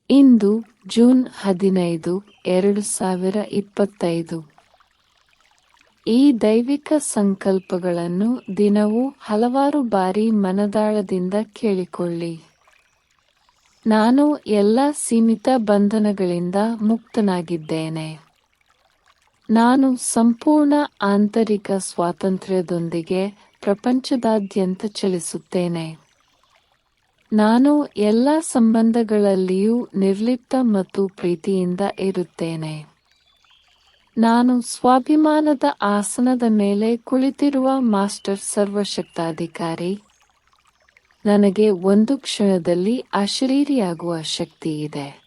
ಇಂದು June 15, 2025. ಈ ದೈವಿಕ ಸಂಕಲ್ಪಗಳನ್ನು ದಿನವೂ ಹಲವಾರು ಬಾರಿ ಮನದಾಳದಿಂದ ಕೇಳಿಕೊಳ್ಳಿ. ನಾನು ಎಲ್ಲ ಸೀಮಿತ ಬಂಧನಗಳಿಂದ ಮುಕ್ತನಾಗಿದ್ದೇನೆ. ನಾನು ಸಂಪೂರ್ಣ ಆಂತರಿಕ ಸ್ವಾತಂತ್ರ್ಯದೊಂದಿಗೆ ಪ್ರಪಂಚದಾದ್ಯಂತ ಚಲಿಸುತ್ತೇನೆ. ನಾನು ಎಲ್ಲ ಸಂಬಂಧಗಳಲ್ಲಿಯೂ ನಿರ್ಲಿಪ್ತ ಮತ್ತು ಪ್ರೀತಿಯಿಂದ ಇರುತ್ತೇನೆ. ನಾನು ಸ್ವಾಭಿಮಾನದ ಆಸನದ ಮೇಲೆ ಕುಳಿತಿರುವ ಮಾಸ್ಟರ್ ಸರ್ವಶಕ್ತಾಧಿಕಾರಿ. ನನಗೆ ಒಂದು ಕ್ಷಣದಲ್ಲಿ ಅಶರೀರಿಯಾಗುವ ಶಕ್ತಿ ಇದೆ.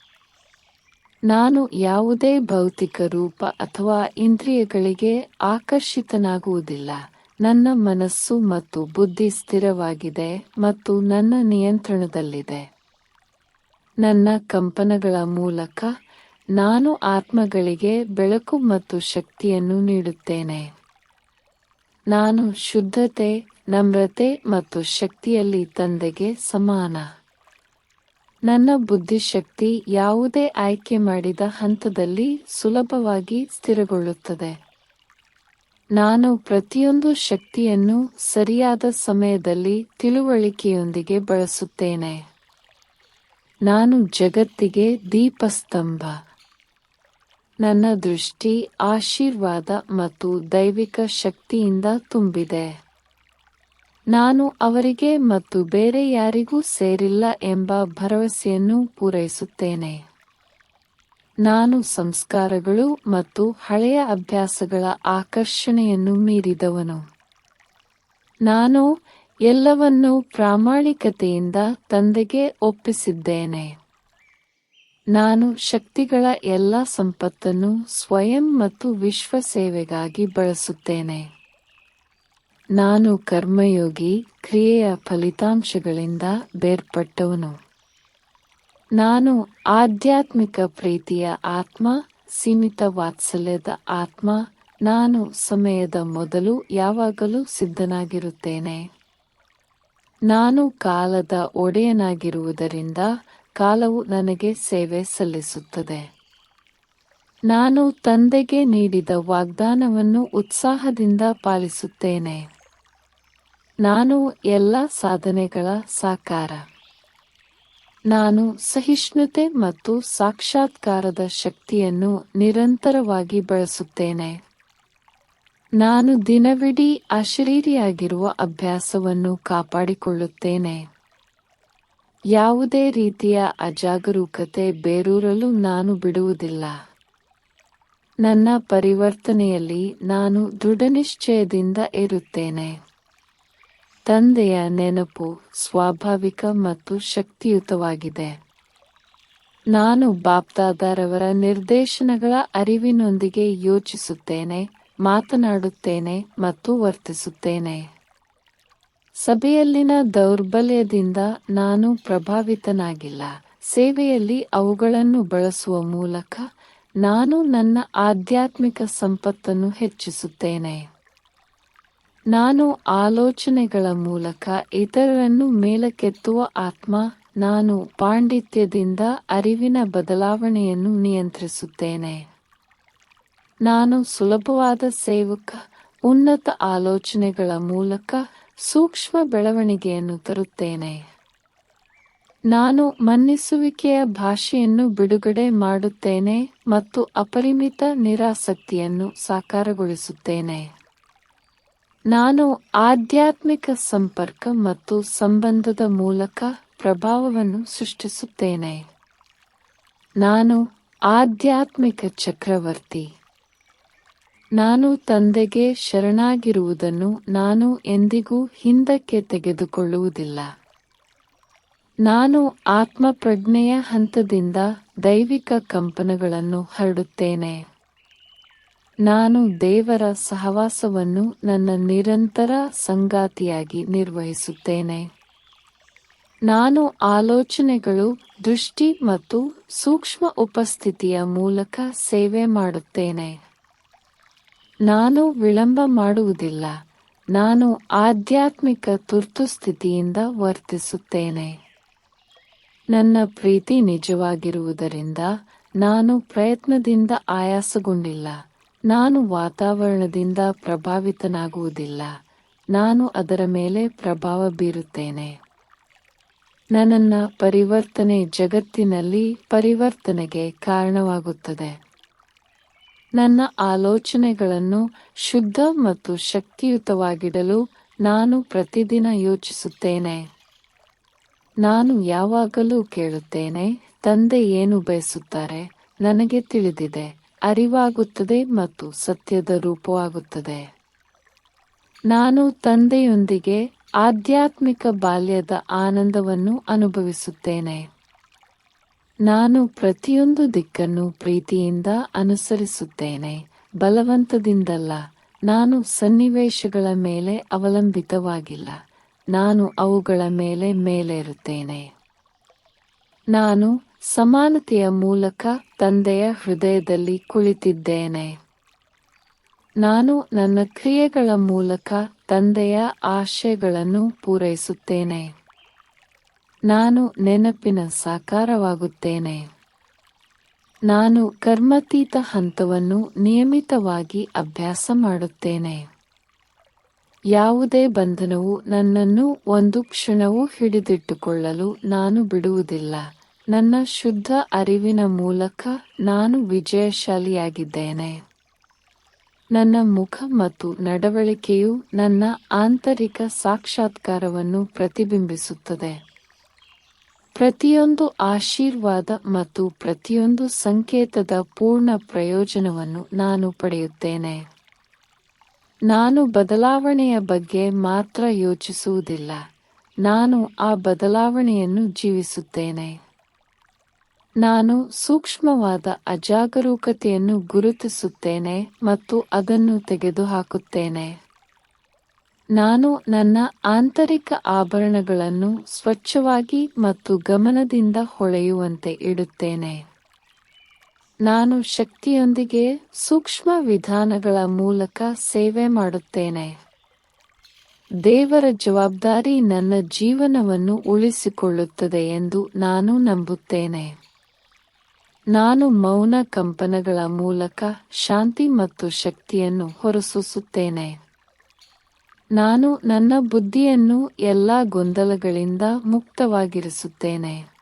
ನಾನು ಯಾವುದೇ ಭೌತಿಕ ರೂಪ ಅಥವಾ ಇಂದ್ರಿಯಗಳಿಗೆ ಆಕರ್ಷಿತನಾಗುವುದಿಲ್ಲ. ನನ್ನ ಮನಸ್ಸು ಮತ್ತು ಬುದ್ಧಿ ಸ್ಥಿರವಾಗಿದೆ ಮತ್ತು ನನ್ನ ನಿಯಂತ್ರಣದಲ್ಲಿದೆ. ನನ್ನ ಕಂಪನಗಳ ಮೂಲಕ ನಾನು ಆತ್ಮಗಳಿಗೆ ಬೆಳಕು ಮತ್ತು ಶಕ್ತಿಯನ್ನು ನೀಡುತ್ತೇನೆ. ನಾನು ಶುದ್ಧತೆ, ನಮ್ರತೆ ಮತ್ತು ಶಕ್ತಿಯಲ್ಲಿ ತಂದೆಗೆ ಸಮಾನ. ನನ್ನ ಬುದ್ಧಿಶಕ್ತಿ ಯಾವುದೇ ಆಯ್ಕೆ ಮಾಡಿದ ಹಂತದಲ್ಲಿ ಸುಲಭವಾಗಿ ಸ್ಥಿರಗೊಳ್ಳುತ್ತದೆ. ನಾನು ಪ್ರತಿಯೊಂದು ಶಕ್ತಿಯನ್ನು ಸರಿಯಾದ ಸಮಯದಲ್ಲಿ ತಿಳುವಳಿಕೆಯೊಂದಿಗೆ ಬಳಸುತ್ತೇನೆ. ನಾನು ಜಗತ್ತಿಗೆ ದೀಪಸ್ತಂಭ. ನನ್ನ ದೃಷ್ಟಿ ಆಶೀರ್ವಾದ ಮತ್ತು ದೈವಿಕ ಶಕ್ತಿಯಿಂದ ತುಂಬಿದೆ. ನಾನು ಅವರಿಗೆ ಮತ್ತು ಬೇರೆ ಯಾರಿಗೂ ಸೇರಿಲ್ಲ ಎಂಬ ಭರವಸೆಯನ್ನು ಪೂರೈಸುತ್ತೇನೆ. ನಾನು ಸಂಸ್ಕಾರಗಳು ಮತ್ತು ಹಳೆಯ ಅಭ್ಯಾಸಗಳ ಆಕರ್ಷಣೆಯನ್ನು ಮೀರಿದವನು. ನಾನು ಎಲ್ಲವನ್ನೂ ಪ್ರಾಮಾಣಿಕತೆಯಿಂದ ತಂದೆಗೆ ಒಪ್ಪಿಸಿದ್ದೇನೆ. ನಾನು ಶಕ್ತಿಗಳ ಎಲ್ಲ ಸಂಪತ್ತನ್ನು ಸ್ವಯಂ ಮತ್ತು ವಿಶ್ವ ಸೇವೆಗಾಗಿ ಬಳಸುತ್ತೇನೆ. ನಾನು ಕರ್ಮಯೋಗಿ, ಕ್ರಿಯೆಯ ಫಲಿತಾಂಶಗಳಿಂದ ಬೇರ್ಪಟ್ಟವನು. ನಾನು ಆಧ್ಯಾತ್ಮಿಕ ಪ್ರೀತಿಯ ಆತ್ಮ, ಸೀಮಿತ ವಾತ್ಸಲ್ಯದ ಆತ್ಮ. ನಾನು ಸಮಯದ ಮೊದಲು ಯಾವಾಗಲೂ ಸಿದ್ಧನಾಗಿರುತ್ತೇನೆ. ನಾನು ಕಾಲದ ಒಡೆಯನಾಗಿರುವುದರಿಂದ ಕಾಲವು ನನಗೆ ಸೇವೆ ಸಲ್ಲಿಸುತ್ತದೆ. ನಾನು ತಂದೆಗೆ ನೀಡಿದ ವಾಗ್ದಾನವನ್ನು ಉತ್ಸಾಹದಿಂದ ಪಾಲಿಸುತ್ತೇನೆ. ನಾನು ಎಲ್ಲ ಸಾಧನೆಗಳ ಸಾಕಾರ. ನಾನು ಸಹಿಷ್ಣುತೆ ಮತ್ತು ಸಾಕ್ಷಾತ್ಕಾರದ ಶಕ್ತಿಯನ್ನು ನಿರಂತರವಾಗಿ ಬಳಸುತ್ತೇನೆ. ನಾನು ದಿನವಿಡೀ ಅಶರೀರಿಯಾಗಿರುವ ಅಭ್ಯಾಸವನ್ನು ಕಾಪಾಡಿಕೊಳ್ಳುತ್ತೇನೆ. ಯಾವುದೇ ರೀತಿಯ ಅಜಾಗರೂಕತೆ ಬೇರೂರಲು ನಾನು ಬಿಡುವುದಿಲ್ಲ. ನನ್ನ ಪರಿವರ್ತನೆಯಲ್ಲಿ ನಾನು ದೃಢನಿಶ್ಚಯದಿಂದ ಇರುತ್ತೇನೆ. ತಂದೆಯ ನೆನಪು ಸ್ವಾಭಾವಿಕ ಮತ್ತು ಶಕ್ತಿಯುತವಾಗಿದೆ. ನಾನು ಬಾಪ್ದಾದರವರ ನಿರ್ದೇಶನಗಳ ಅರಿವಿನೊಂದಿಗೆ ಯೋಚಿಸುತ್ತೇನೆ, ಮಾತನಾಡುತ್ತೇನೆ ಮತ್ತು ವರ್ತಿಸುತ್ತೇನೆ. ಸಭೆಯಲ್ಲಿನ ದೌರ್ಬಲ್ಯದಿಂದ ನಾನು ಪ್ರಭಾವಿತನಾಗಿಲ್ಲ. ಸೇವೆಯಲ್ಲಿ ಅವುಗಳನ್ನು ಬಳಸುವ ಮೂಲಕ ನಾನು ನನ್ನ ಆಧ್ಯಾತ್ಮಿಕ ಸಂಪತ್ತನ್ನು ಹೆಚ್ಚಿಸುತ್ತೇನೆ. ನಾನು ಆಲೋಚನೆಗಳ ಮೂಲಕ ಇತರರನ್ನು ಮೇಲಕ್ಕೆತ್ತುವ ಆತ್ಮ. ನಾನು ಪಾಂಡಿತ್ಯದಿಂದ ಅರಿವಿನ ಬದಲಾವಣೆಯನ್ನು ನಿಯಂತ್ರಿಸುತ್ತೇನೆ. ನಾನು ಸುಲಭವಾದ ಸೇವಕ. ಉನ್ನತ ಆಲೋಚನೆಗಳ ಮೂಲಕ ಸೂಕ್ಷ್ಮ ಬೆಳವಣಿಗೆಯನ್ನು ತರುತ್ತೇನೆ. ನಾನು ಮನ್ನಿಸುವಿಕೆಯ ಭಾಷೆಯನ್ನು ಬಿಡುಗಡೆ ಮಾಡುತ್ತೇನೆ ಮತ್ತು ಅಪರಿಮಿತ ನಿರಾಸಕ್ತಿಯನ್ನು ಸಾಕಾರಗೊಳಿಸುತ್ತೇನೆ. ನಾನು ಆಧ್ಯಾತ್ಮಿಕ ಸಂಪರ್ಕ ಮತ್ತು ಸಂಬಂಧದ ಮೂಲಕ ಪ್ರಭಾವವನ್ನು ಸೃಷ್ಟಿಸುತ್ತೇನೆ. ನಾನು ಆಧ್ಯಾತ್ಮಿಕ ಚಕ್ರವರ್ತಿ. ನಾನು ತಂದೆಗೆ ಶರಣಾಗಿರುವುದನ್ನು ನಾನು ಎಂದಿಗೂ ಹಿಂದಕ್ಕೆ ತೆಗೆದುಕೊಳ್ಳುವುದಿಲ್ಲ. ನಾನು ಆತ್ಮಪ್ರಜ್ಞೆಯ ಹಂತದಿಂದ ದೈವಿಕ ಕಂಪನಗಳನ್ನು ಹರಡುತ್ತೇನೆ. ನಾನು ದೇವರ ಸಹವಾಸವನ್ನು ನನ್ನ ನಿರಂತರ ಸಂಗಾತಿಯಾಗಿ ನಿರ್ವಹಿಸುತ್ತೇನೆ. ನಾನು ಆಲೋಚನೆಗಳು, ದೃಷ್ಟಿ ಮತ್ತು ಸೂಕ್ಷ್ಮ ಉಪಸ್ಥಿತಿಯ ಮೂಲಕ ಸೇವೆ ಮಾಡುತ್ತೇನೆ. ನಾನು ವಿಳಂಬ ಮಾಡುವುದಿಲ್ಲ. ನಾನು ಆಧ್ಯಾತ್ಮಿಕ ತುರ್ತುಸ್ಥಿತಿಯಿಂದ ವರ್ತಿಸುತ್ತೇನೆ. ನನ್ನ ಪ್ರೀತಿ ನಿಜವಾಗಿರುವುದರಿಂದ ನಾನು ಪ್ರಯತ್ನದಿಂದ ಆಯಾಸಗೊಂಡಿಲ್ಲ. ನಾನು ವಾತಾವರಣದಿಂದ ಪ್ರಭಾವಿತನಾಗುವುದಿಲ್ಲ. ನಾನು ಅದರ ಮೇಲೆ ಪ್ರಭಾವ ಬೀರುತ್ತೇನೆ. ನನ್ನ ಪರಿವರ್ತನೆ ಜಗತ್ತಿನಲ್ಲಿ ಪರಿವರ್ತನೆಗೆ ಕಾರಣವಾಗುತ್ತದೆ. ನನ್ನ ಆಲೋಚನೆಗಳನ್ನು ಶುದ್ಧ ಮತ್ತು ಶಕ್ತಿಯುತವಾಗಿಡಲು ನಾನು ಪ್ರತಿದಿನ ಯೋಚಿಸುತ್ತೇನೆ. ನಾನು ಯಾವಾಗಲೂ ಕೇಳುತ್ತೇನೆ, ತಂದೆ ಏನು ಬಯಸುತ್ತಾರೆ, ನನಗೆ ತಿಳಿದಿದೆ, ಅರಿವಾಗುತ್ತದೆ ಮತ್ತು ಸತ್ಯದ ರೂಪವಾಗುತ್ತದೆ. ನಾನು ತಂದೆಯೊಂದಿಗೆ ಆಧ್ಯಾತ್ಮಿಕ ಬಾಲ್ಯದ ಆನಂದವನ್ನು ಅನುಭವಿಸುತ್ತೇನೆ. ನಾನು ಪ್ರತಿಯೊಂದು ದಿಕ್ಕನ್ನು ಪ್ರೀತಿಯಿಂದ ಅನುಸರಿಸುತ್ತೇನೆ, ಬಲವಂತದಿಂದಲ್ಲ. ನಾನು ಸನ್ನಿವೇಶಗಳ ಮೇಲೆ ಅವಲಂಬಿತವಾಗಿಲ್ಲ. ನಾನು ಅವುಗಳ ಮೇಲೆ ಮೇಲೇರುತ್ತೇನೆ. ನಾನು ಸಮಾನತೆಯ ಮೂಲಕ ತಂದೆಯ ಹೃದಯದಲ್ಲಿ ಕುಳಿತಿದ್ದೇನೆ. ನಾನು ನನ್ನ ಕ್ರಿಯೆಗಳ ಮೂಲಕ ತಂದೆಯ ಆಶಯಗಳನ್ನು ಪೂರೈಸುತ್ತೇನೆ. ನಾನು ನೆನಪಿನ ಸಾಕಾರವಾಗುತ್ತೇನೆ. ನಾನು ಕರ್ಮಾತೀತ ಹಂತವನ್ನು ನಿಯಮಿತವಾಗಿ ಅಭ್ಯಾಸ ಮಾಡುತ್ತೇನೆ. ಯಾವುದೇ ಬಂಧನವು ನನ್ನನ್ನು ಒಂದು ಕ್ಷಣವೂ ಹಿಡಿದಿಟ್ಟುಕೊಳ್ಳಲು ನಾನು ಬಿಡುವುದಿಲ್ಲ. ನನ್ನ ಶುದ್ಧ ಅರಿವಿನ ಮೂಲಕ ನಾನು ವಿಜಯಶಾಲಿಯಾಗಿದ್ದೇನೆ. ನನ್ನ ಮುಖ ಮತ್ತು ನಡವಳಿಕೆಯು ನನ್ನ ಆಂತರಿಕ ಸಾಕ್ಷಾತ್ಕಾರವನ್ನು ಪ್ರತಿಬಿಂಬಿಸುತ್ತದೆ. ಪ್ರತಿಯೊಂದು ಆಶೀರ್ವಾದ ಮತ್ತು ಪ್ರತಿಯೊಂದು ಸಂಕೇತದ ಪೂರ್ಣ ಪ್ರಯೋಜನವನ್ನು ನಾನು ಪಡೆಯುತ್ತೇನೆ. ನಾನು ಬದಲಾವಣೆಯ ಬಗ್ಗೆ ಮಾತ್ರ ಯೋಚಿಸುವುದಿಲ್ಲ, ನಾನು ಆ ಬದಲಾವಣೆಯನ್ನು ಜೀವಿಸುತ್ತೇನೆ. ನಾನು ಸೂಕ್ಷ್ಮವಾದ ಅಜಾಗರೂಕತೆಯನ್ನು ಗುರುತಿಸುತ್ತೇನೆ ಮತ್ತು ಅದನ್ನು ತೆಗೆದುಹಾಕುತ್ತೇನೆ. ನಾನು ನನ್ನ ಆಂತರಿಕ ಆಭರಣಗಳನ್ನು ಸ್ವಚ್ಛವಾಗಿ ಮತ್ತು ಗಮನದಿಂದ ಹೊಳೆಯುವಂತೆ ಇಡುತ್ತೇನೆ. ನಾನು ಶಕ್ತಿಯೊಂದಿಗೆ ಸೂಕ್ಷ್ಮ ವಿಧಾನಗಳ ಮೂಲಕ ಸೇವೆ ಮಾಡುತ್ತೇನೆ. ದೇವರ ಜವಾಬ್ದಾರಿ ನನ್ನ ಜೀವನವನ್ನು ಉಳಿಸಿಕೊಳ್ಳುತ್ತದೆ ಎಂದು ನಾನು ನಂಬುತ್ತೇನೆ. ನಾನು ಮೌನ ಕಂಪನಗಳ ಮೂಲಕ ಶಾಂತಿ ಮತ್ತು ಶಕ್ತಿಯನ್ನು ಹೊರಸೂಸುತ್ತೇನೆ. ನಾನು ನನ್ನ ಬುದ್ಧಿಯನ್ನು ಎಲ್ಲಾ ಗೊಂದಲಗಳಿಂದ ಮುಕ್ತವಾಗಿರಿಸುತ್ತೇನೆ.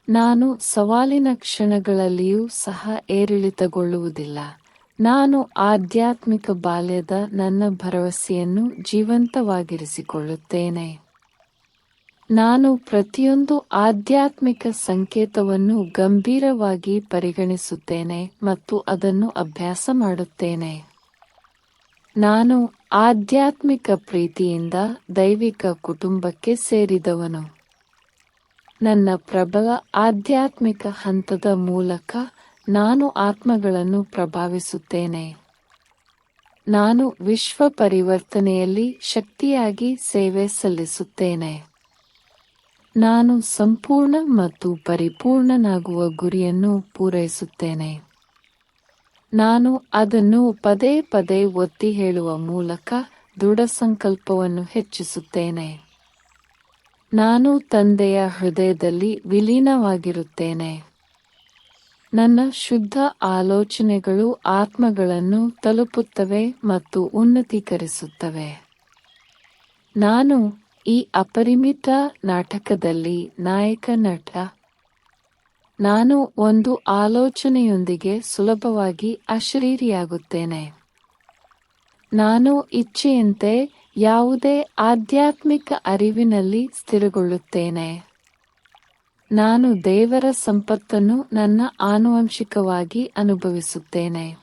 ನಾನು ಸವಾಲಿನ ಕ್ಷಣಗಳಲ್ಲಿಯೂ ಸಹ ಏರಿಳಿತಗೊಳ್ಳುವುದಿಲ್ಲ. ನಾನು ಆಧ್ಯಾತ್ಮಿಕ ಬಾಲ್ಯದ ನನ್ನ ಭರವಸೆಯನ್ನು ಜೀವಂತವಾಗಿರಿಸಿಕೊಳ್ಳುತ್ತೇನೆ. ನಾನು ಪ್ರತಿಯೊಂದು ಆಧ್ಯಾತ್ಮಿಕ ಸಂಕೇತವನ್ನು ಗಂಭೀರವಾಗಿ ಪರಿಗಣಿಸುತ್ತೇನೆ ಮತ್ತು ಅದನ್ನು ಅಭ್ಯಾಸ ಮಾಡುತ್ತೇನೆ. ನಾನು ಆಧ್ಯಾತ್ಮಿಕ ಪ್ರೀತಿಯಿಂದ ದೈವಿಕ ಕುಟುಂಬಕ್ಕೆ ಸೇರಿದವನು. ನನ್ನ ಪ್ರಬಲ ಆಧ್ಯಾತ್ಮಿಕ ಹಂತದ ಮೂಲಕ ನಾನು ಆತ್ಮಗಳನ್ನು ಪ್ರಭಾವಿಸುತ್ತೇನೆ. ನಾನು ವಿಶ್ವ ಪರಿವರ್ತನೆಯಲ್ಲಿ ಶಕ್ತಿಯಾಗಿ ಸೇವೆ ಸಲ್ಲಿಸುತ್ತೇನೆ. ನಾನು ಸಂಪೂರ್ಣ ಮತ್ತು ಪರಿಪೂರ್ಣನಾಗುವ ಗುರಿಯನ್ನು ಪೂರೈಸುತ್ತೇನೆ. ನಾನು ಅದನ್ನು ಪದೇ ಪದೇ ಒತ್ತಿ ಹೇಳುವ ಮೂಲಕ ದೃಢ ಸಂಕಲ್ಪವನ್ನು ಹೆಚ್ಚಿಸುತ್ತೇನೆ. ನಾನು ತಂದೆಯ ಹೃದಯದಲ್ಲಿ ವಿಲೀನವಾಗಿರುತ್ತೇನೆ. ನನ್ನ ಶುದ್ಧ ಆಲೋಚನೆಗಳು ಆತ್ಮಗಳನ್ನು ತಲುಪುತ್ತವೆ ಮತ್ತು ಉನ್ನತೀಕರಿಸುತ್ತವೆ. ನಾನು ಈ ಅಪರಿಮಿತ ನಾಟಕದಲ್ಲಿ ನಾಯಕ ನಟ. ನಾನು ಒಂದು ಆಲೋಚನೆಯೊಂದಿಗೆ ಸುಲಭವಾಗಿ ಅಶರೀರಿಯಾಗುತ್ತೇನೆ. ನಾನು ಇಚ್ಛೆಯಂತೆ ಯಾವುದೇ ಆಧ್ಯಾತ್ಮಿಕ ಅರಿವಿನಲ್ಲಿ ಸ್ಥಿರಗೊಳ್ಳುತ್ತೇನೆ. ನಾನು ದೇವರ ಸಂಪತ್ತನ್ನು ನನ್ನ ಆನುವಂಶಿಕವಾಗಿ ಅನುಭವಿಸುತ್ತೇನೆ.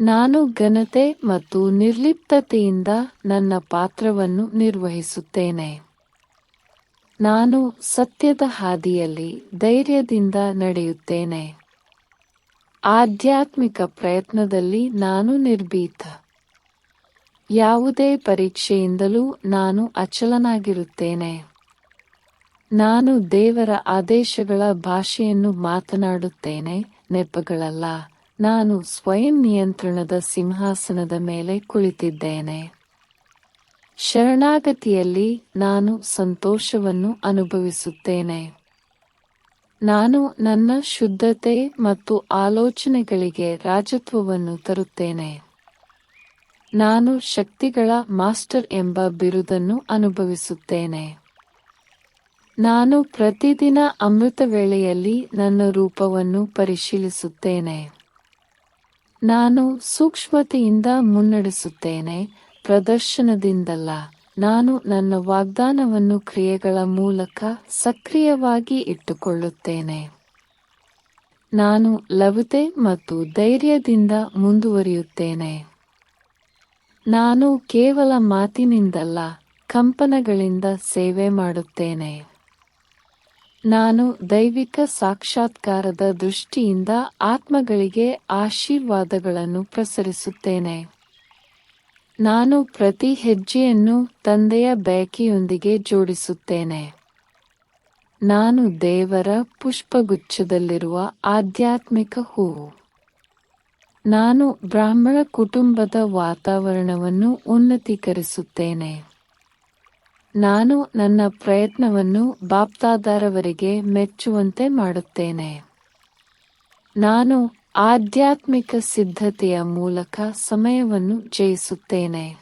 ನಾನು ಘನತೆ ಮತ್ತು ನಿರ್ಲಿಪ್ತತೆಯಿಂದ ನನ್ನ ಪಾತ್ರವನ್ನು ನಿರ್ವಹಿಸುತ್ತೇನೆ. ನಾನು ಸತ್ಯದ ಹಾದಿಯಲ್ಲಿ ಧೈರ್ಯದಿಂದ ನಡೆಯುತ್ತೇನೆ. ಆಧ್ಯಾತ್ಮಿಕ ಪ್ರಯತ್ನದಲ್ಲಿ ನಾನು ನಿರ್ಭೀತ. ಯಾವುದೇ ಪರೀಕ್ಷೆಯಿಂದಲೂ ನಾನು ಅಚಲನಾಗಿರುತ್ತೇನೆ. ನಾನು ದೇವರ ಆದೇಶಗಳ ಭಾಷೆಯನ್ನು ಮಾತನಾಡುತ್ತೇನೆ, ನೆಪಗಳಲ್ಲ. ನಾನು ಸ್ವಯಂ ನಿಯಂತ್ರಣದ ಸಿಂಹಾಸನದ ಮೇಲೆ ಕುಳಿತಿದ್ದೇನೆ. ಶರಣಾಗತಿಯಲ್ಲಿ ನಾನು ಸಂತೋಷವನ್ನು ಅನುಭವಿಸುತ್ತೇನೆ. ನಾನು ನನ್ನ ಶುದ್ಧತೆ ಮತ್ತು ಆಲೋಚನೆಗಳಿಗೆ ರಾಜತ್ವವನ್ನು ತರುತ್ತೇನೆ. ನಾನು ಶಕ್ತಿಗಳ ಮಾಸ್ಟರ್ ಎಂಬ ಬಿರುದನ್ನು ಅನುಭವಿಸುತ್ತೇನೆ. ನಾನು ಪ್ರತಿದಿನ ಅಮೃತ ವೇಳೆಯಲ್ಲಿ ನನ್ನ ರೂಪವನ್ನು ಪರಿಶೀಲಿಸುತ್ತೇನೆ. ನಾನು ಸೂಕ್ಷ್ಮತೆಯಿಂದ ಮುನ್ನಡೆಸುತ್ತೇನೆ, ಪ್ರದರ್ಶನದಿಂದಲ್ಲ. ನಾನು ನನ್ನ ವಾಗ್ದಾನವನ್ನು ಕ್ರಿಯೆಗಳ ಮೂಲಕ ಸಕ್ರಿಯವಾಗಿ ಇಟ್ಟುಕೊಳ್ಳುತ್ತೇನೆ. ನಾನು ಲವತೆ ಮತ್ತು ಧೈರ್ಯದಿಂದ ಮುಂದುವರಿಯುತ್ತೇನೆ. ನಾನು ಕೇವಲ ಮಾತಿನಿಂದಲ್ಲ, ಕಂಪನಗಳಿಂದ ಸೇವೆ ಮಾಡುತ್ತೇನೆ. ನಾನು ದೈವಿಕ ಸಾಕ್ಷಾತ್ಕಾರದ ದೃಷ್ಟಿಯಿಂದ ಆತ್ಮಗಳಿಗೆ ಆಶೀರ್ವಾದಗಳನ್ನು ಪ್ರಸರಿಸುತ್ತೇನೆ. ನಾನು ಪ್ರತಿ ಹೆಜ್ಜೆಯನ್ನು ತಂದೆಯ ಬಯಕೆಯೊಂದಿಗೆ ಜೋಡಿಸುತ್ತೇನೆ. ನಾನು ದೇವರ ಪುಷ್ಪಗುಚ್ಛದಲ್ಲಿರುವ ಆಧ್ಯಾತ್ಮಿಕ ಹೂವು. ನಾನು ಬ್ರಾಹ್ಮಣ ಕುಟುಂಬದ ವಾತಾವರಣವನ್ನು ಉನ್ನತೀಕರಿಸುತ್ತೇನೆ. ನಾನು ನನ್ನ ಪ್ರಯತ್ನವನ್ನು ಬಾಪ್ದಾದರವರಿಗೆ ಮೆಚ್ಚುವಂತೆ ಮಾಡುತ್ತೇನೆ. ನಾನು ಆಧ್ಯಾತ್ಮಿಕ ಸಿದ್ಧತೆಯ ಮೂಲಕ ಸಮಯವನ್ನು ಜಯಿಸುತ್ತೇನೆ.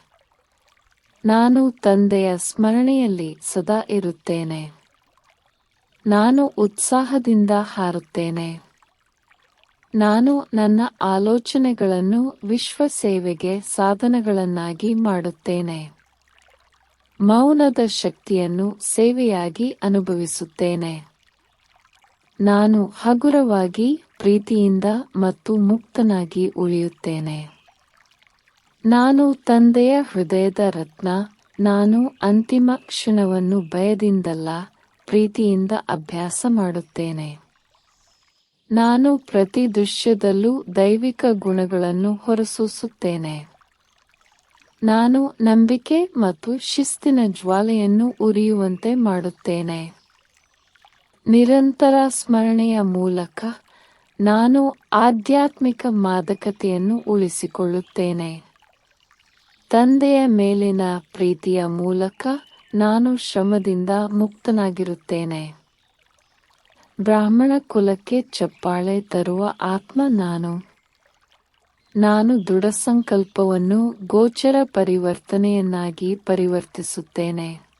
ನಾನು ತಂದೆಯ ಸ್ಮರಣೆಯಲ್ಲಿ ಸದಾ ಇರುತ್ತೇನೆ. ನಾನು ಉತ್ಸಾಹದಿಂದ ಹಾರುತ್ತೇನೆ. ನಾನು ನನ್ನ ಆಲೋಚನೆಗಳನ್ನು ವಿಶ್ವ ಸೇವೆಗೆ ಸಾಧನಗಳನ್ನಾಗಿ ಮಾಡುತ್ತೇನೆ. ಮೌನದ ಶಕ್ತಿಯನ್ನು ಸೇವೆಯಾಗಿ ಅನುಭವಿಸುತ್ತೇನೆ. ನಾನು ಹಗುರವಾಗಿ, ಪ್ರೀತಿಯಿಂದ ಮತ್ತು ಮುಕ್ತನಾಗಿ ಉಳಿಯುತ್ತೇನೆ. ನಾನು ತಂದೆಯ ಹೃದಯದ ರತ್ನ. ನಾನು ಅಂತಿಮ ಕ್ಷಣವನ್ನು ಭಯದಿಂದಲ್ಲ, ಪ್ರೀತಿಯಿಂದ ಅಭ್ಯಾಸ ಮಾಡುತ್ತೇನೆ. ನಾನು ಪ್ರತಿ ದೃಶ್ಯದಲ್ಲೂ ದೈವಿಕ ಗುಣಗಳನ್ನು ಹೊರಸೂಸುತ್ತೇನೆ. ನಾನು ನಂಬಿಕೆ ಮತ್ತು ಶಿಸ್ತಿನ ಜ್ವಾಲೆಯನ್ನು ಉರಿಯುವಂತೆ ಮಾಡುತ್ತೇನೆ. ನಿರಂತರ ಸ್ಮರಣೆಯ ಮೂಲಕ ನಾನು ಆಧ್ಯಾತ್ಮಿಕ ಮಾದಕತೆಯನ್ನು ಉಳಿಸಿಕೊಳ್ಳುತ್ತೇನೆ. ತಂದೆಯ ಮೇಲಿನ ಪ್ರೀತಿಯ ಮೂಲಕ ನಾನು ಶ್ರಮದಿಂದ ಮುಕ್ತನಾಗಿರುತ್ತೇನೆ. ಬ್ರಾಹ್ಮಣ ಕುಲಕ್ಕೆ ಚಪ್ಪಾಳೆ ತರುವ ಆತ್ಮ ನಾನು. ನಾನು ದೃಢಸಂಕಲ್ಪವನ್ನು ಗೋಚರ ಪರಿವರ್ತನೆಯನ್ನಾಗಿ ಪರಿವರ್ತಿಸುತ್ತೇನೆ.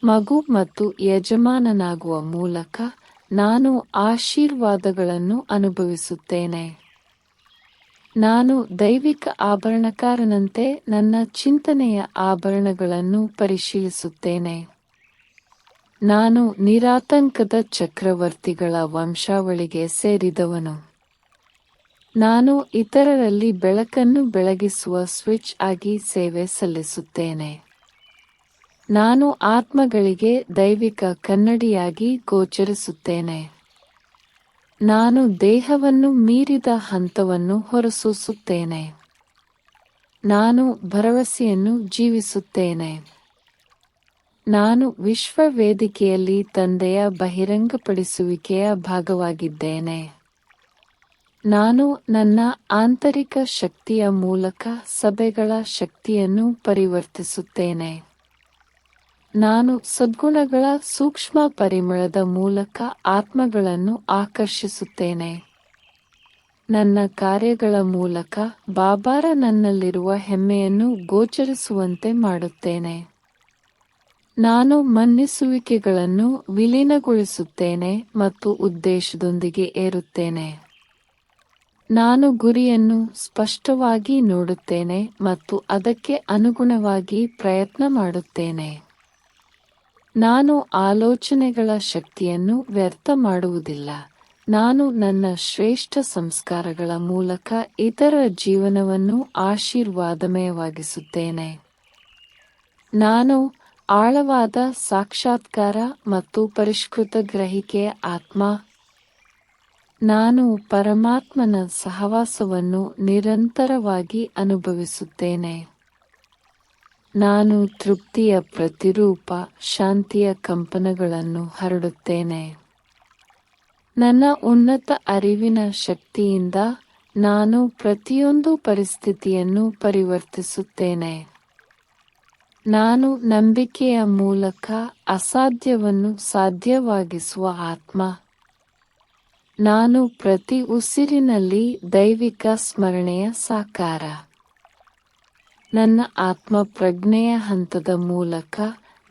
ಮಗು ಮತ್ತು ಯಜಮಾನನಾಗುವ ಮೂಲಕ ನಾನು ಆಶೀರ್ವಾದಗಳನ್ನು ಅನುಭವಿಸುತ್ತೇನೆ. ನಾನು ದೈವಿಕ ಆಭರಣಕಾರನಂತೆ ನನ್ನ ಚಿಂತನೆಯ ಆಭರಣಗಳನ್ನು ಪರಿಶೀಲಿಸುತ್ತೇನೆ. ನಾನು ನಿರಾತಂಕದ ಚಕ್ರವರ್ತಿಗಳ ವಂಶಾವಳಿಗೆ ಸೇರಿದವನು. ನಾನು ಇತರರಲ್ಲಿ ಬೆಳಕನ್ನು ಬೆಳಗಿಸುವ ಸ್ವಿಚ್ ಆಗಿ ಸೇವೆ ಸಲ್ಲಿಸುತ್ತೇನೆ. ನಾನು ಆತ್ಮಗಳಿಗೆ ದೈವಿಕ ಕನ್ನಡಿಯಾಗಿ ಗೋಚರಿಸುತ್ತೇನೆ. ನಾನು ದೇಹವನ್ನು ಮೀರಿದ ಹಂತವನ್ನು ಹೊರಸೂಸುತ್ತೇನೆ. ನಾನು ಭರವಸೆಯನ್ನು ಜೀವಿಸುತ್ತೇನೆ. ನಾನು ವಿಶ್ವ ವೇದಿಕೆಯಲ್ಲಿ ತಂದೆಯ ಬಹಿರಂಗಪಡಿಸುವಿಕೆಯ ಭಾಗವಾಗಿದ್ದೇನೆ. ನಾನು ನನ್ನ ಆಂತರಿಕ ಶಕ್ತಿಯ ಮೂಲಕ ಸಭೆಗಳ ಶಕ್ತಿಯನ್ನು ಪರಿವರ್ತಿಸುತ್ತೇನೆ. ನಾನು ಸದ್ಗುಣಗಳ ಸೂಕ್ಷ್ಮ ಪರಿಮಳದ ಮೂಲಕ ಆತ್ಮಗಳನ್ನು ಆಕರ್ಷಿಸುತ್ತೇನೆ. ನನ್ನ ಕಾರ್ಯಗಳ ಮೂಲಕ ಬಾಬಾರ ನನ್ನಲ್ಲಿರುವ ಹೆಮ್ಮೆಯನ್ನು ಗೋಚರಿಸುವಂತೆ ಮಾಡುತ್ತೇನೆ. ನಾನು ಮನ್ನಿಸುವಿಕೆಗಳನ್ನು ವಿಲೀನಗೊಳಿಸುತ್ತೇನೆ ಮತ್ತು ಉದ್ದೇಶದೊಂದಿಗೆ ಏರುತ್ತೇನೆ. ನಾನು ಗುರಿಯನ್ನು ಸ್ಪಷ್ಟವಾಗಿ ನೋಡುತ್ತೇನೆ ಮತ್ತು ಅದಕ್ಕೆ ಅನುಗುಣವಾಗಿ ಪ್ರಯತ್ನ ಮಾಡುತ್ತೇನೆ. ನಾನು ಆಲೋಚನೆಗಳ ಶಕ್ತಿಯನ್ನು ವ್ಯರ್ಥ ಮಾಡುವುದಿಲ್ಲ. ನಾನು ನನ್ನ ಶ್ರೇಷ್ಠ ಸಂಸ್ಕಾರಗಳ ಮೂಲಕ ಇತರ ಜೀವನವನ್ನು ಆಶೀರ್ವಾದಮಯವಾಗಿಸುತ್ತೇನೆ. ನಾನು ಆಳವಾದ ಸಾಕ್ಷಾತ್ಕಾರ ಮತ್ತು ಪರಿಷ್ಕೃತ ಗ್ರಹಿಕೆಯ ಆತ್ಮ. ನಾನು ಪರಮಾತ್ಮನ ಸಹವಾಸವನ್ನು ನಿರಂತರವಾಗಿ ಅನುಭವಿಸುತ್ತೇನೆ. ನಾನು ತೃಪ್ತಿಯ ಪ್ರತಿರೂಪ, ಶಾಂತಿಯ ಕಂಪನಗಳನ್ನು ಹರಡುತ್ತೇನೆ. ನನ್ನ ಉನ್ನತ ಅರಿವಿನ ಶಕ್ತಿಯಿಂದ ನಾನು ಪ್ರತಿಯೊಂದು ಪರಿಸ್ಥಿತಿಯನ್ನು ಪರಿವರ್ತಿಸುತ್ತೇನೆ. ನಾನು ನಂಬಿಕೆಯ ಮೂಲಕ ಅಸಾಧ್ಯವನ್ನು ಸಾಧ್ಯವಾಗಿಸುವ ಆತ್ಮ. ನಾನು ಪ್ರತಿ ಉಸಿರಿನಲ್ಲಿ ದೈವಿಕ ಸ್ಮರಣೆಯ ಸಾಕಾರ. ನನ್ನ ಆತ್ಮ ಪ್ರಜ್ಞೆಯ ಹಂತದ ಮೂಲಕ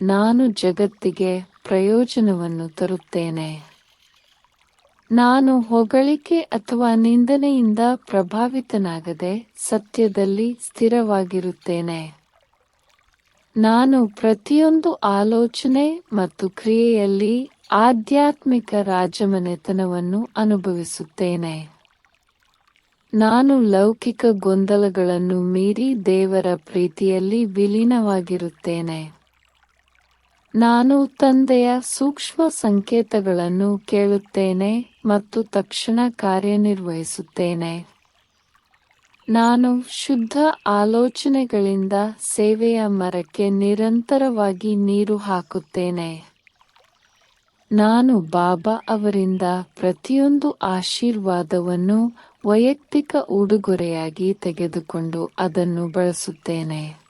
ನಾನು ಜಗತ್ತಿಗೆ ಪ್ರಯೋಜನವನ್ನು ತರುತ್ತೇನೆ. ನಾನು ಹೊಗಳಿಕೆ ಅಥವಾ ನಿಂದನೆಯಿಂದ ಪ್ರಭಾವಿತನಾಗದೆ ಸತ್ಯದಲ್ಲಿ ಸ್ಥಿರವಾಗಿರುತ್ತೇನೆ. ನಾನು ಪ್ರತಿಯೊಂದು ಆಲೋಚನೆ ಮತ್ತು ಕ್ರಿಯೆಯಲ್ಲಿ ಆಧ್ಯಾತ್ಮಿಕ ರಾಜಮನೆತನವನ್ನು ಅನುಭವಿಸುತ್ತೇನೆ. ನಾನು ಲೌಕಿಕ ಗೊಂದಲಗಳನ್ನು ಮೀರಿ ದೇವರ ಪ್ರೀತಿಯಲ್ಲಿ ವಿಲೀನವಾಗಿರುತ್ತೇನೆ. ನಾನು ತಂದೆಯ ಸೂಕ್ಷ್ಮ ಸಂಕೇತಗಳನ್ನು ಕೇಳುತ್ತೇನೆ ಮತ್ತು ತಕ್ಷಣ ಕಾರ್ಯನಿರ್ವಹಿಸುತ್ತೇನೆ. ನಾನು ಶುದ್ಧ ಆಲೋಚನೆಗಳಿಂದ ಸೇವೆಯ ಮರಕ್ಕೆ ನಿರಂತರವಾಗಿ ನೀರು ಹಾಕುತ್ತೇನೆ. ನಾನು ಬಾಬಾ ಅವರಿಂದ ಪ್ರತಿಯೊಂದು ಆಶೀರ್ವಾದವನ್ನು ವೈಯಕ್ತಿಕ ಉಡುಗೊರೆಯಾಗಿ ತೆಗೆದುಕೊಂಡು ಅದನ್ನು ಬಳಸುತ್ತೇನೆ.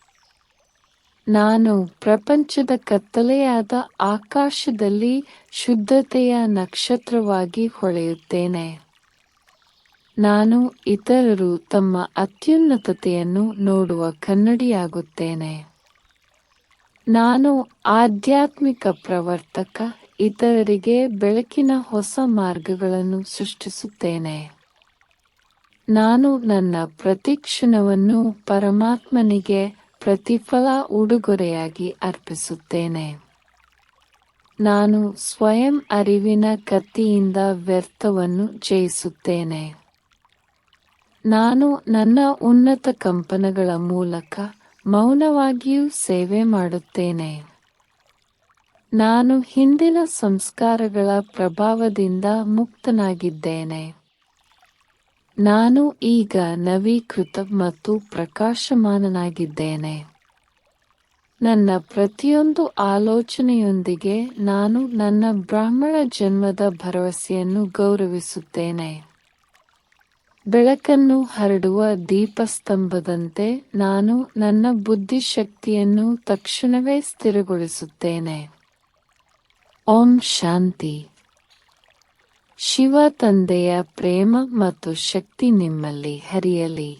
ನಾನು ಪ್ರಪಂಚದ ಕತ್ತಲೆಯಾದ ಆಕಾಶದಲ್ಲಿ ಶುದ್ಧತೆಯ ನಕ್ಷತ್ರವಾಗಿ ಹೊಳೆಯುತ್ತೇನೆ. ನಾನು ಇತರರು ತಮ್ಮ ಅತ್ಯುನ್ನತತೆಯನ್ನು ನೋಡುವ ಕನ್ನಡಿಯಾಗುತ್ತೇನೆ. ನಾನು ಆಧ್ಯಾತ್ಮಿಕ ಪ್ರವರ್ತಕ, ಇತರರಿಗೆ ಬೆಳಕಿನ ಹೊಸ ಮಾರ್ಗಗಳನ್ನು ಸೃಷ್ಟಿಸುತ್ತೇನೆ. ನಾನು ನನ್ನ ಪ್ರತಿಕ್ಷಣವನ್ನು ಪರಮಾತ್ಮನಿಗೆ ಪ್ರತಿಫಲ ಉಡುಗೊರೆಯಾಗಿ ಅರ್ಪಿಸುತ್ತೇನೆ. ನಾನು ಸ್ವಯಂ ಅರಿವಿನ ಕತ್ತಿಯಿಂದ ವ್ಯರ್ಥವನ್ನು ಜಯಿಸುತ್ತೇನೆ. ನಾನು ನನ್ನ ಉನ್ನತ ಕಂಪನಗಳ ಮೂಲಕ ಮೌನವಾಗಿಯೂ ಸೇವೆ ಮಾಡುತ್ತೇನೆ. ನಾನು ಹಿಂದಿನ ಸಂಸ್ಕಾರಗಳ ಪ್ರಭಾವದಿಂದ ಮುಕ್ತನಾಗಿದ್ದೇನೆ. ನಾನು ಈಗ ನವೀಕೃತ ಮತ್ತು ಪ್ರಕಾಶಮಾನನಾಗಿದ್ದೇನೆ. ನನ್ನ ಪ್ರತಿಯೊಂದು ಆಲೋಚನೆಯೊಂದಿಗೆ ನಾನು ನನ್ನ ಬ್ರಾಹ್ಮಣ ಜನ್ಮದ ಭರವಸೆಯನ್ನು ಗೌರವಿಸುತ್ತೇನೆ. ಬೆಳಕನ್ನು ಹರಡುವ ದೀಪಸ್ತಂಭದಂತೆ ನಾನು ನನ್ನ ಬುದ್ಧಿಶಕ್ತಿಯನ್ನು ತಕ್ಷಣವೇ ಸ್ಥಿರಗೊಳಿಸುತ್ತೇನೆ. ಓಂ ಶಾಂತಿ. ಶಿವ ತಂದೆಯ ಪ್ರೇಮ ಮತ್ತು ಶಕ್ತಿ ನಿಮ್ಮಲ್ಲಿ ಹರಿಯಲಿ.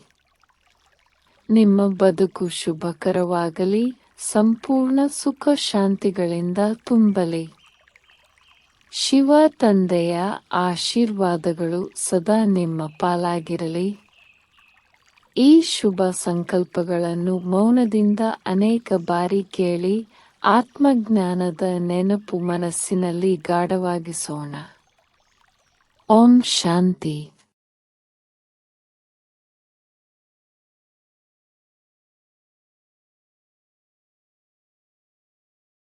ನಿಮ್ಮ ಬದುಕು ಶುಭಕರವಾಗಲಿ, ಸಂಪೂರ್ಣ ಸುಖ ಶಾಂತಿಗಳಿಂದ ತುಂಬಲಿ. ಶಿವ ತಂದೆಯ ಆಶೀರ್ವಾದಗಳು ಸದಾ ನಿಮ್ಮ ಪಾಲಾಗಿರಲಿ. ಈ ಶುಭ ಸಂಕಲ್ಪಗಳನ್ನು ಮೌನದಿಂದ ಅನೇಕ ಬಾರಿ ಕೇಳಿ ಆತ್ಮಜ್ಞಾನದ ನೆನಪು ಮನಸ್ಸಿನಲ್ಲಿ ಗಾಢವಾಗಿಸೋಣ. ಓಂ ಶಾಂತಿ.